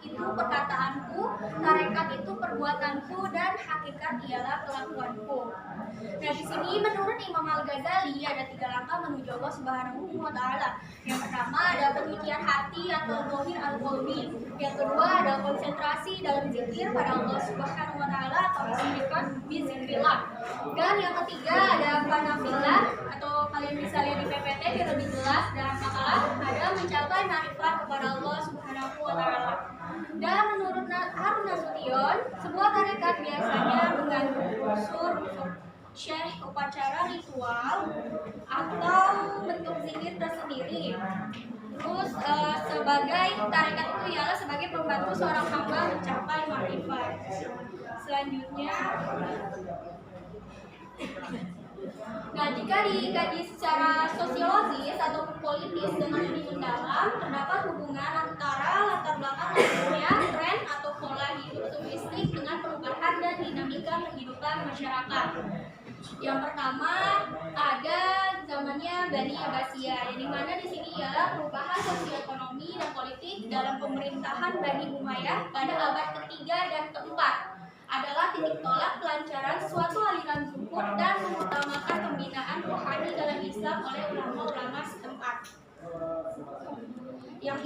itu perkataanku, tarekat itu perbuatanku, dan hakikat ialah kelakuanku. Nah, di sini menurut Imam Al-Ghazali ada 3 langkah menuju Allah Subhanahu wa Ta'ala. Yang pertama ada penyucian hati atau zahir al-qalbi. Yang kedua ada konsentrasi dalam zikir pada Allah Subhanahu wa Ta'ala atau bizikrillah. Dan yang ketiga ada panafilah atau kalian bisa lihat di PPT biar lebih jelas dan makalah, ada mencapai marifat kepada Allah Subhanahu wa Ta'ala. Dan menurut Harun Nasution, sebuah tarekat biasanya mengandung unsur syekh, upacara ritual atau bentuk zikir tersendiri. Terus sebagai tarekat itu ialah sebagai pembantu seorang hamba mencapai marifat. Selanjutnya, nah, jika dikaji secara sosiologis ataupun politis dengan lebih mendalam, terdapat hubungan antara latar belakang lahirnya tren atau pola hidup sofistik dengan perubahan dan dinamika kehidupan masyarakat. Yang pertama ada zamannya Bani Abbasiyah, yang dimana di sini ialah perubahan sosioekonomi dan politik dalam pemerintahan Bani Umayyah pada abad ketiga dan keempat adalah titik tolak kelancaran suatu aliran zuhud dan mengutamakan pembinaan rohani dalam Islam oleh ulama-ulama setempat. Yang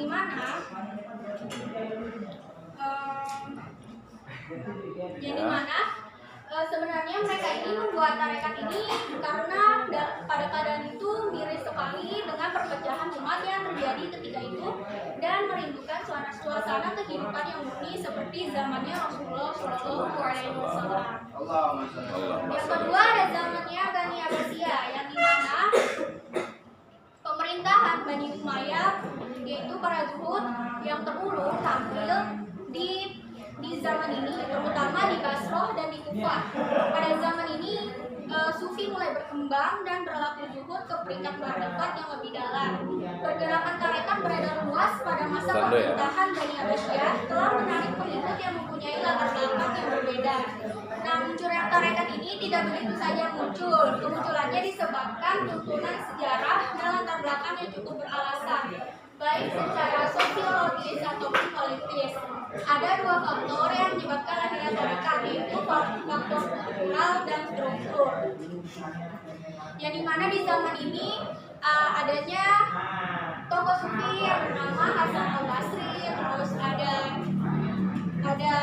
dimana sebenarnya mereka ini membuat tarekat ini karena pada keadaan itu miris sekali dengan perpecahan umat yang terjadi ketika itu dan merindukan suasana kehidupan yang murni seperti zamannya Rasulullah SAW. Yang kedua ada zamannya Bani Abbasiyah, yang dimana pemerintahan Bani Umayyah yaitu para zuhud yang terulung tampil di zaman ini, terutama di Basrah dan di Kufah. Pada zaman ini Sufi mulai berkembang dan berlaku zuhud ke peringkat marifat yang lebih dalam. Pergerakan tarekat beredar luas pada masa pemerintahan Bani Abbasiyah telah menarik pengikut yang mempunyai latar belakang yang berbeda. Nah, munculnya tarekat ini tidak begitu saja muncul. Kemunculannya disebabkan tuntunan sejarah dan latar belakang yang cukup beralasan, baik secara sosiologis ataupun politis. Ada 2 faktor yang menyebabkan lahirnya tarekat, yaitu faktor kultural dan struktur. Yang dimana di zaman ini adanya tokoh sufi yang bernama Hasan al-Basri, terus ada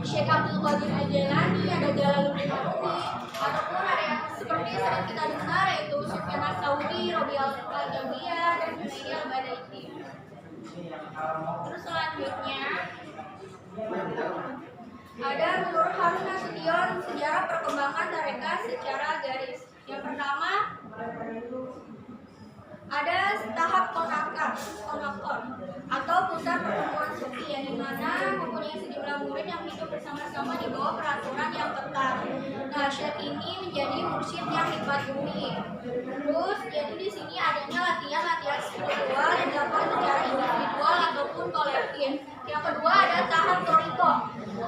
Syekh Abdul Qadir Al-Jailani, ada Jalaluddin Arumi, ataupun ada yang seperti sering kita dengar yaitu Sufyan Ats-Tsauri, Rabi al-Jawiyah, dan Junaidi al-Badaiti. Terus selanjutnya ada menurut Harun Nasution sejarah perkembangan tarekat secara garis. Yang pertama ada tahap konakon atau pusat pertemuan sufi, yang dimana mempunyai sejumlah murid yang hidup bersama-sama di bawah peraturan yang ketat. Nah, syekh ini menjadi mursyid yang hikmatumi. Terus jadi di sini adanya latihan spiritual yang dilakukan secara individual ataupun kolektif. Yang kedua ada tahap toriko,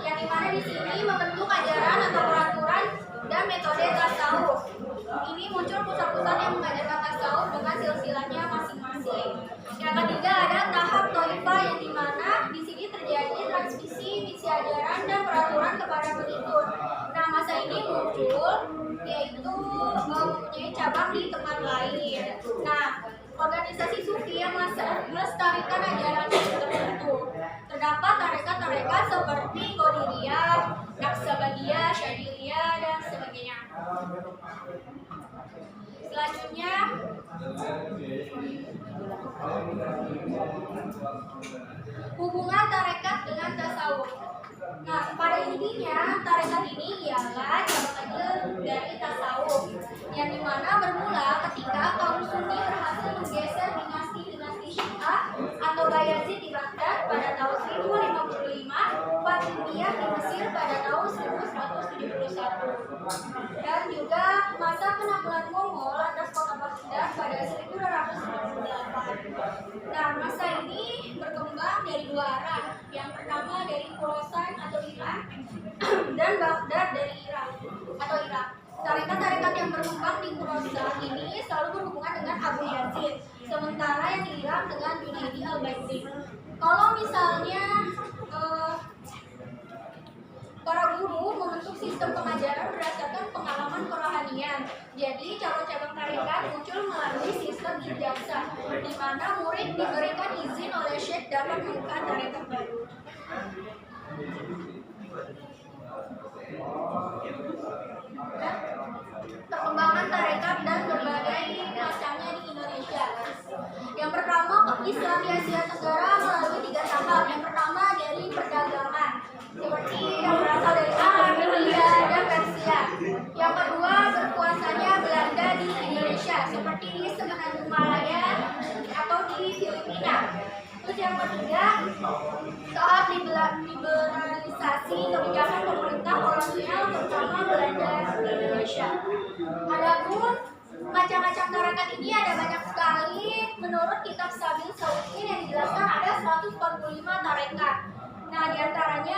yang dimana di sini membentuk ajaran atau peraturan dan metode tasawuf. Ini muncul pusat-pusat yang mengajarkan tasawuf dengan silsilahnya masing-masing. Yang ketiga ada tahap toifah, yang dimana di sini terjadi transmisi misi ajaran dan peraturan kepada pengikut. Nah, masa ini muncul yaitu mempunyai cabang di tempat lain. Nah, organisasi sufi yang melestarikan ajaran tertentu. Terdapat tarekat-tarekat seperti Qadiriyah, Naqsabandiyah, Syadziliyah, dan sebagainya. Selanjutnya hubungan tarekat dengan tasawuf. Nah, pada intinya tarekat ini ialah cabang dari tasawuf, yang dimana bermula ketika kaum Sunni berhasil menggeser dinasti Syiah atau Bayazid di Baghdad pada tahun 1055, Fatimiyah di Mesir pada tahun 1171, dan juga masa penaklukan Mongol atas kota Baghdad pada 1298. Nah, masa ini berkembang dari 2 arah. Yang pertama dari Khorasan atau Iran dan Baghdad dari Irak. Tarekat-tarekat yang berkembang di Khorasan ini selalu berhubungan dengan Abu Yazid, sementara yang di Irak dengan Junaidi al-Baiti. Kalau misalnya para guru membentuk sistem pengajaran berdasarkan pengalaman kerohanian. Jadi cabang-cabang tarekat muncul melalui sistem ijazah, di mana murid diberikan izin oleh syekh dapat membuka tarekat baru. Perkembangan tarekat dan berbagai macamnya di Indonesia. Yang pertama, Islam di Asia Tenggara melalui 3 tahap. Yang pertama dari perdagangan, seperti yang berasal dari Arab, India, dan Persia. Yang kedua, berkuasanya Belanda di Indonesia, seperti di Semenanjung Malaya atau di Filipina. Terus yang ketiga, tahap liberalisasi kebijakan pemerintah kolonial terutama Belanda di Indonesia. Adapun macam-macam tarekat ini ada banyak sekali. Menurut kitab Sabil Saukin yang dijelaskan ada 145 tarekat. Nah, diantaranya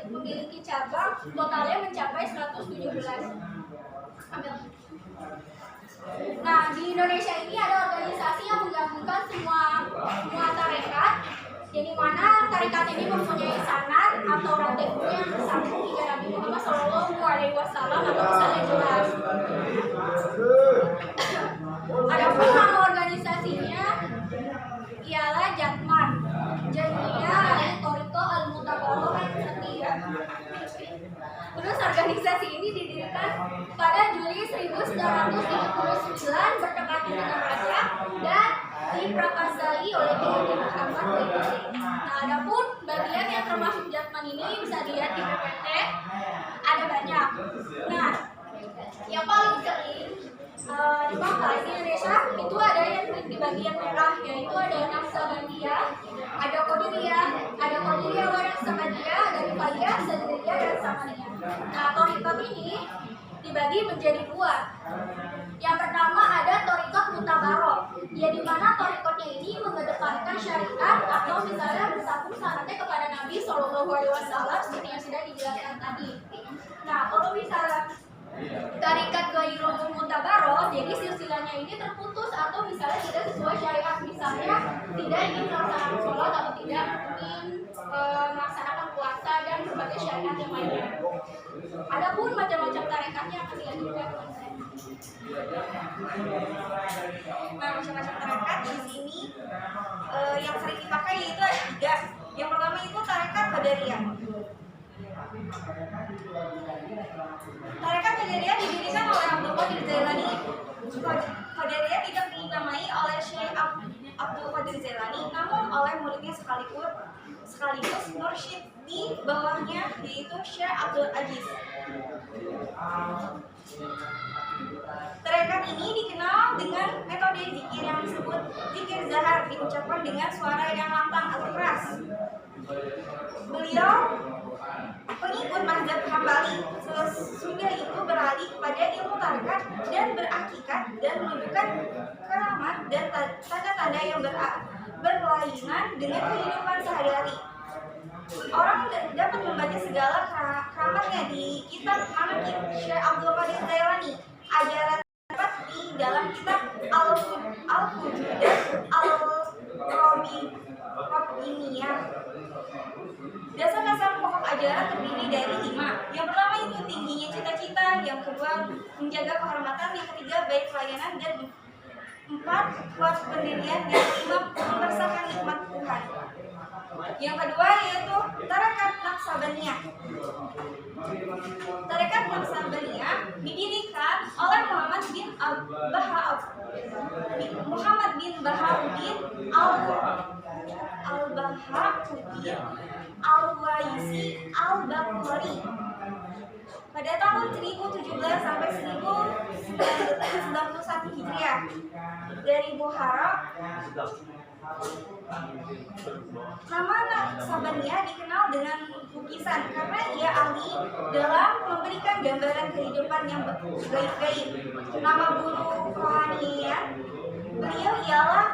memiliki cabang, totalnya mencapai 117. Nah, di Indonesia ini ada organisasi yang menggabungkan semua tarekat, yang dimana tarekat ini mempunyai sanad atau rantai guru yang bersambung hingga Nabi Muhammad SAW atau misalnya jelas. Adapun nama organisasinya ialah Jatman, Jamiyah Toriko Al-Mutabaroh Al-Fatiyah. Terus organisasi ini didirikan pada Juli 1979 bertepatan dengan Rajab dan diprakarsai oleh Kiai Muhammad Baituri. Nah, adapun bagian yang termasuk Jatman ini bisa dilihat di PPT ada banyak. Nah, yang paling sering dipakai di Indonesia itu ada yang di bagian merah, yaitu ada Naqsabandiyah, ada Qadiriyah Waras Samadiyah, ada Rifa'iyah, Sadriyah, dan Samaniyah. Nah, thariqat ini dibagi menjadi 2. Yang pertama ada thariqat mutabaroh, ya di mana thariqatnya ini mengedepankan syariat atau misalnya bersambung sanadnya kepada Nabi SAW seperti yang sudah dijelaskan tadi. Nah, kalau misalnya tarikat ghairul mutabaroh, jadi silsilahnya ini terputus atau misalnya tidak sesuai syariat, misalnya tidak ingin melaksanakan sholat atau tidak ingin melaksanakan puasa dan berbagai syariat yang lainnya. Adapun macam-macam tarikatnya akan dilanjutkan. Nah, macam-macam tarekat di sini yang sering dipakai yaitu ada 3. Yang pertama itu tarekat Qadariyah. Tarekat Qadariyah didirikan oleh Abdul Qadir Jailani. Qadariyah tidak dinamai oleh Syekh Abdul Qadir Jailani, namun oleh muridnya sekaligus mursyid di bawahnya, yaitu Syekh Abdul Aziz. Tarekat ini dikenal dengan metode zikir yang disebut zikir zahar, diucapkan dengan suara yang lantang atau keras. Beliau pengikut mazhab Hambali, sesudah itu beralih kepada ilmu tarekat dan berakikat dan menunjukkan keramat dan tanda-tanda yang berkelainan dengan kehidupan sehari-hari. Orang dapat membaca segala keramatnya di kitab Manaqib Syekh Abdul Qadir Jailani. Ajaran dapat di dalam kitab Al-Fujudat Al-Robiniyah. Dasar-dasar pokok ajaran terdiri dari 5. Yang pertama itu tingginya cita-cita, yang kedua menjaga kehormatan, yang ketiga baik pelayanan, dan 4 kuat pendirian, yang kelima mempersahkan nikmat Tuhan. Yang kedua yaitu tarekat Naqsabaniyah. Tarekat Naqsabaniyah didirikan oleh Muhammad bin Bahauddin Al-Bahauddin Al-Waisi Al-Bukhari pada tahun 1017 sampai 1091 Hijriah dari Bukhara. Nama Naqsabaniyah dikenal dengan lukisan karena ia ahli dalam memberikan gambaran kehidupan yang gaib-gaib. Nama guru rohanian beliau ialah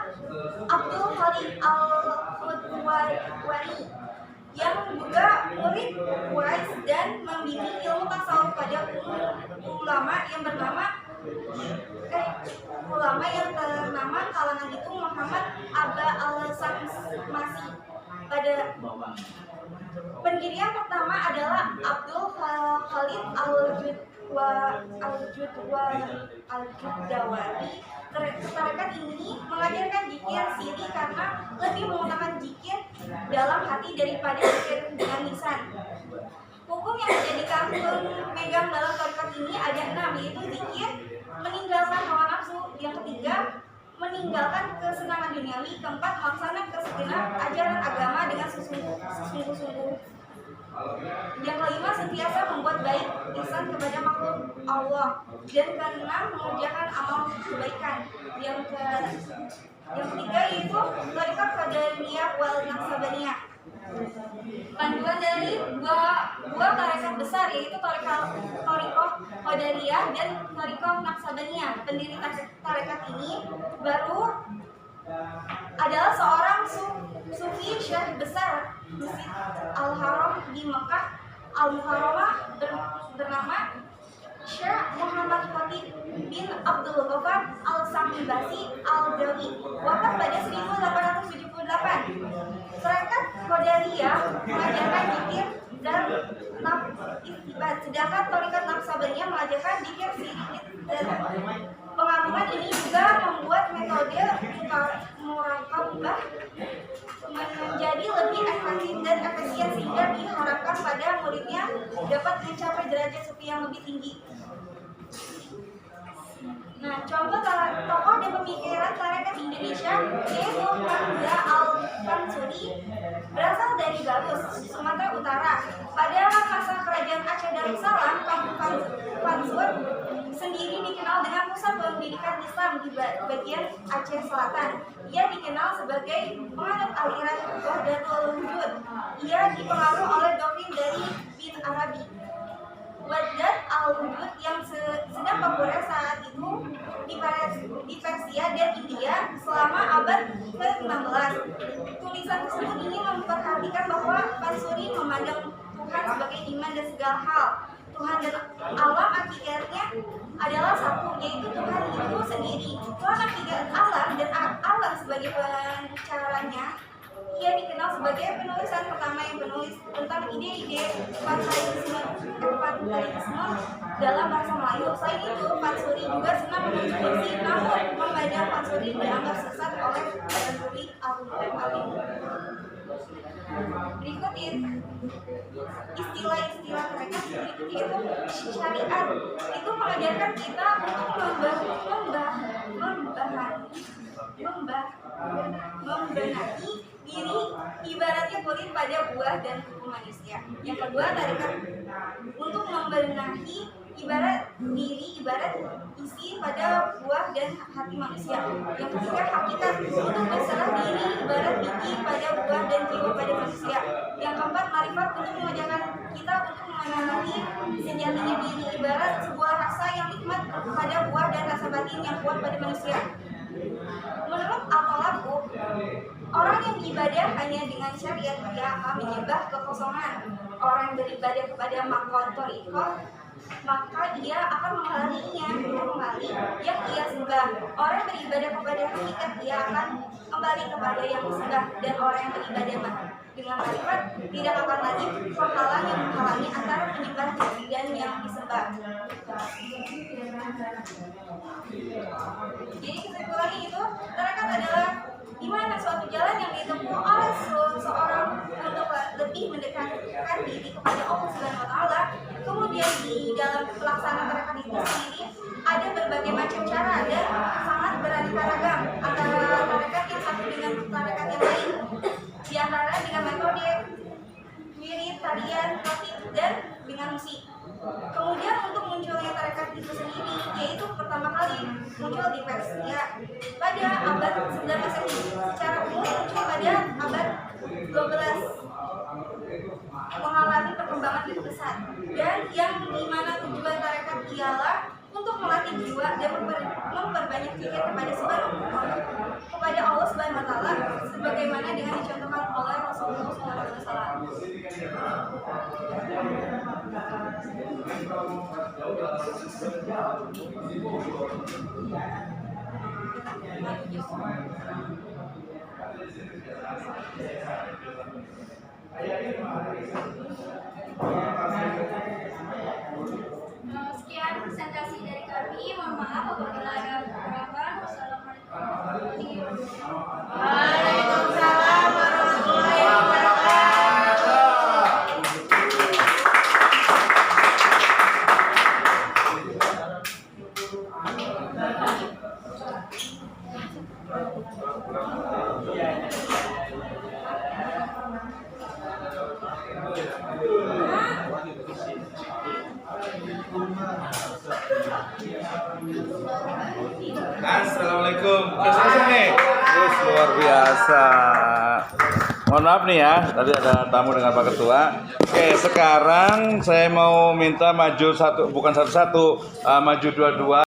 Abdul Khalid Al-Qudwani yang juga murid Uwais dan membimbing ilmu tasawuf pada ulama yang ternama kalangan itu Muhammad Abba al-Samsi. pada pendirian pertama adalah Abdul Khalid Al-Judawari. Tarekat ini mengajarkan zikir siri karena lebih menggunakan zikir dalam hati daripada zikir dengan lisan. Hukum yang menjadikan pemegang dalam tarekat ini ada 6, yaitu zikir, meninggalkan hawa nafsu, yang ketiga meninggalkan kesenangan duniawi, keempat melaksanakan segenap ajaran agama dengan sungguh-sungguh, yang kelima senantiasa membuat baik ihsan kepada makhluk Allah, dan keenam mengerjakan amal kebaikan, yang ketiga yaitu tarekat Qadariyah wal Naqsabandiyah. Panduan dari dua tarekat besar, yaitu Thariqah Qadariyah dan Thariqah Naqsabandiyah. Pendiri tarekat ini baru adalah seorang sufi syekh besar Masjid Al-Haram di Mekah Al-Mukarramah bernama Syekh Muhammad Khatib bin Abdul Ghaffar Al-Sahibasi Al-Dawi, wafat pada 1878. Tarekat Qadariyah mengajarkan zikir dan istighfar, sedangkan tarekat Naqsabandiyah mengajarkan zikir siri dan pengagungan. Ini juga membuat metode muraqabah menjadi lebih efektif dan efisien, sehingga diharapkan pada muridnya dapat mencapai derajat sufi yang lebih tinggi. Nah, contoh tokoh dan pemikiran tarekat di Indonesia yaitu Hamza Al-Mansuri, berasal dari Galus, Sumatera Utara. Pada masa kerajaan Aceh Darussalam, Kampung Fansur sendiri dikenal dengan pusat pendidikan Islam di bagian Aceh Selatan. Ia dikenal sebagai penganut aliran Wahdatul Wujud. Ia dipengaruhi oleh doktrin dari bin Arabi. Wahdat al-Wujud yang sedang populer saat itu di Persia dan India selama abad ke-16. Tulisan tersebut ingin memperhatikan bahwa Fansuri memandang Tuhan sebagai iman dan segala hal. Tuhan dan alam hakikatnya adalah satu, yaitu Tuhan itu sendiri. Tuhan hakikat alam dan alam sebagai pencaranya. Ia dikenal sebagai penulisan pertama yang menulis tentang ide-ide panteisme dalam bahasa Melayu. Selain itu, Fansuri juga senang menulis puisi, namun memandang Fansuri dianggap sesat oleh Fansuri Al-Alim. Berikut istilah-istilah mereka berikut yaitu syariat. Itu mengajarkan kita untuk membenahi diri, ibaratnya kulit pada buah dan tubuh manusia. Yang kedua, tarekat untuk membenahi ibarat isi pada buah dan hati manusia. Yang ketiga, hakikat untuk berserah diri ibarat biji pada buah dan jiwa pada manusia. Yang keempat, marifat untuk mengajarkan kita untuk mengenali sejatinya diri ibarat sebuah rasa yang nikmat pada buah dan rasa batin yang kuat pada manusia. Menurut Al-Talaqqu, orang yang beribadah hanya dengan syariat dia akan menyembah kekosongan. Orang yang beribadah kepada makhluk thariqah, maka ia akan mengalaminya yang ia sembah. Orang yang beribadah kepada hakikat dia akan kembali kepada yang disembah, dan orang yang beribadah dengan marifat tidak akan lagi menghalang yang menghalangi antara penyembah dan yang disembah. Jadi kesimpulannya itu, tarekat adalah di mana suatu jalan yang ditempuh oleh seseorang untuk lebih mendekatkan diri kepada Allah Subhanahu wa Ta'ala. Kemudian di dalam pelaksanaan tarekat itu sendiri ada berbagai macam cara dan sangat beraneka ragam antara tarekat yang satu dengan tarekat yang lain. Di antara dengan metode wirid, tarian, khatib, dan dengan musik. Kemudian untuk munculnya tarekat itu sendiri, yaitu pertama kali muncul di Persia pada abad 9 Masehi. Secara umum muncul pada abad 12, mengalami perkembangan yang besar, dan yang dimana tujuan tarekat ialah untuk melatih jiwa dan memperbanyak zikir kepada Allah Subhanahu wa Ta'ala, sebagaimana dengan dicontohkan oleh Rasulullah SAW. Sekian presentasi dari kami. Mohon maaf apabila ada kekurangan. Wassalamualaikum warahmatullahi wabarakatuh. Waalaikumsalam warahmatullahi wabarakatuh. Assalamualaikum. Udah selesai nih. Terus luar biasa. Mohon maaf nih ya, tadi ada tamu dengan Pak Ketua. Oke, sekarang saya mau minta maju satu, bukan satu-satu, maju dua-dua.